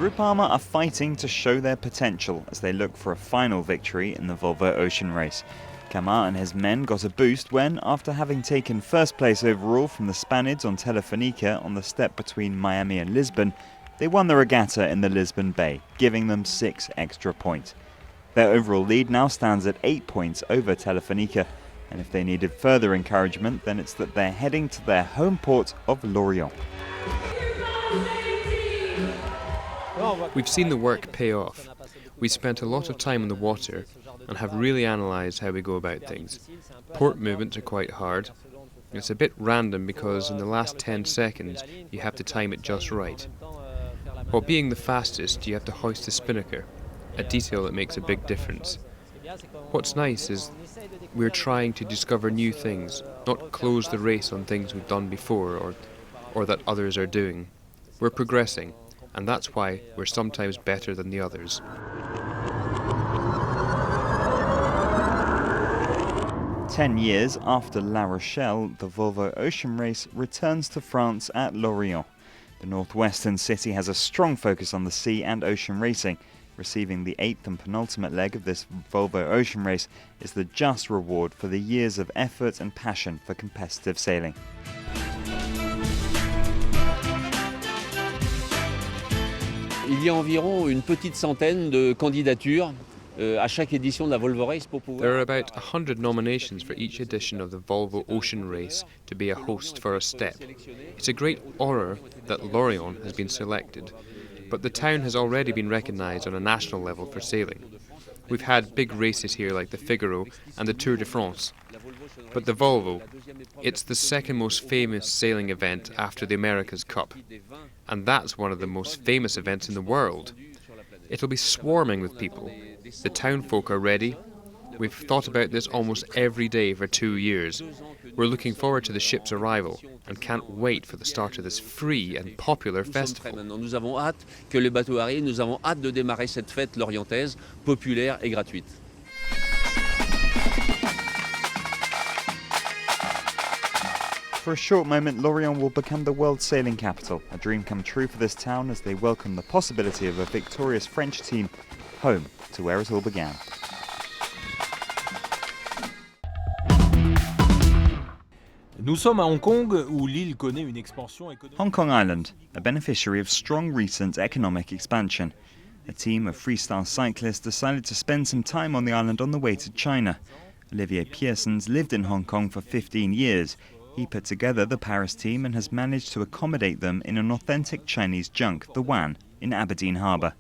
Groupama are fighting to show their potential as they look for a final victory in the Volvo Ocean Race. Camar and his men got a boost when, after having taken first place overall from the Spaniards on Telefonica on the step between Miami and Lisbon, they won the regatta in the Lisbon Bay, giving them 6 extra points. Their overall lead now stands at 8 points over Telefonica, and if they needed further encouragement, then it's that they're heading to their home port of Lorient. We've seen the work pay off. We spent a lot of time on the water and have really analysed how we go about things. Port movements are quite hard. It's a bit random because in the last 10 seconds you have to time it just right. While being the fastest, you have to hoist the spinnaker, a detail that makes a big difference. What's nice is we're trying to discover new things, not close the race on things we've done before or that others are doing. We're progressing, and that's why we're sometimes better than the others. Ten years after La Rochelle, the Volvo Ocean Race returns to France at Lorient. The northwestern city has a strong focus on the sea and ocean racing. Receiving the 8th and penultimate leg of this Volvo Ocean Race is the just reward for the years of effort and passion for competitive sailing. Il y a environ une petite centaine de candidatures à chaque édition de la Volvo Race pour pouvoir... There are about 100 nominations for each edition of the Volvo Ocean Race to be a host for a step. It's a great honour that Lorient has been selected, but the town has already been recognised on a national level for sailing. We've had big races here like the Figaro and the Tour de France. But the Volvo, it's the second most famous sailing event after the America's Cup. And that's one of the most famous events in the world. It'll be swarming with people. The town folk are ready. We've thought about this almost every day for 2 years. We're looking forward to the ship's arrival and can't wait for the start of this free and popular festival. Nous avons hâte que le bateau arrive, nous avons hâte de démarrer cette fête lorientaise, populaire et gratuite. For a short moment, Lorient will become the world's sailing capital, a dream come true for this town as they welcome the possibility of a victorious French team home to where it all began. Nous sommes à Hong Kong, où l'île connaît une expansion économique. Hong Kong Island, a beneficiary of strong recent economic expansion. A team of freestyle cyclists decided to spend some time on the island on the way to China. Olivier Pearson's lived in Hong Kong for 15 years. He put together the Paris team and has managed to accommodate them in an authentic Chinese junk, the Wan, in Aberdeen Harbour.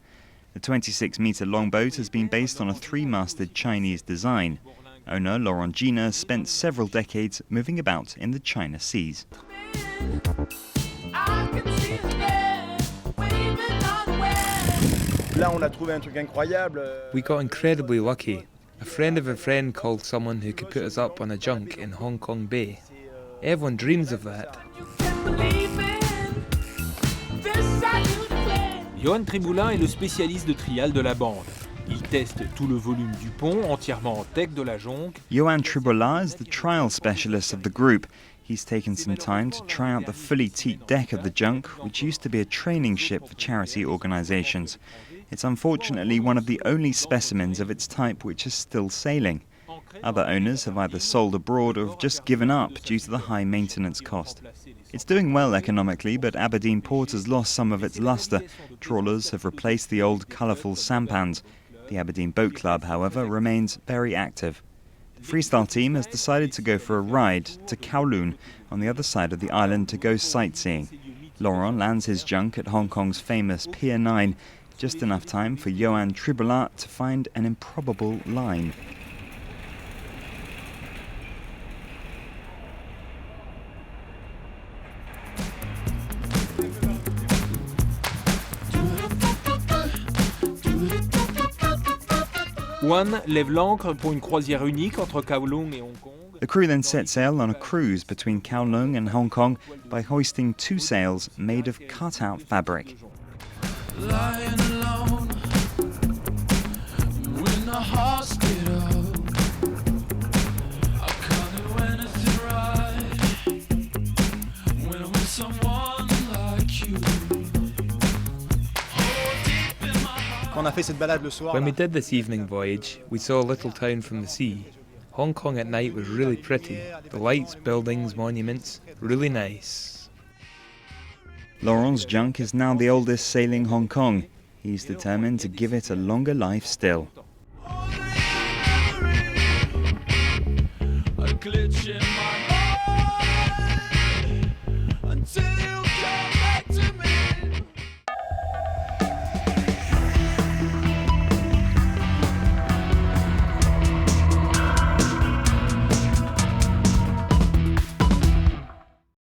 The 26-metre long boat has been based on a 3-masted Chinese design. Owner Laurent Gina spent several decades moving about in the China seas. We got incredibly lucky. A friend of a friend called someone who could put us up on a junk in Hong Kong Bay. Everyone dreams of that. Johan Triboulin est le spécialiste de trial de la bande. Il teste tout le volume du pont entièrement en teck de la jonque. Johan Triboulin is the trial specialist of the group. He's taken some time to try out the fully teaked deck of the junk, which used to be a training ship for charity organisations. It's unfortunately one of the only specimens of its type which is still sailing. Other owners have either sold abroad or have just given up due to the high maintenance cost. It's doing well economically, but Aberdeen Port has lost some of its lustre. Trawlers have replaced the old colourful sampans. The Aberdeen Boat Club, however, remains very active. The freestyle team has decided to go for a ride to Kowloon on the other side of the island to go sightseeing. Laurent lands his junk at Hong Kong's famous Pier 9, just enough time for Johan Triboulin to find an improbable line. One lève l'ancre pour une croisière unique entre Kowloon et Hong Kong. The crew then set sail on a cruise between Kowloon and Hong Kong by hoisting 2 sails made of cut-out fabric. Lying alone when the hearts get up, I can't do anything right when I'm with someone like you. Oh dear. When we did this evening voyage, we saw a little town from the sea. Hong Kong at night was really pretty. The lights, buildings, monuments, really nice. Laurent's junk is now the oldest sailing Hong Kong. He's determined to give it a longer life still. A glitch in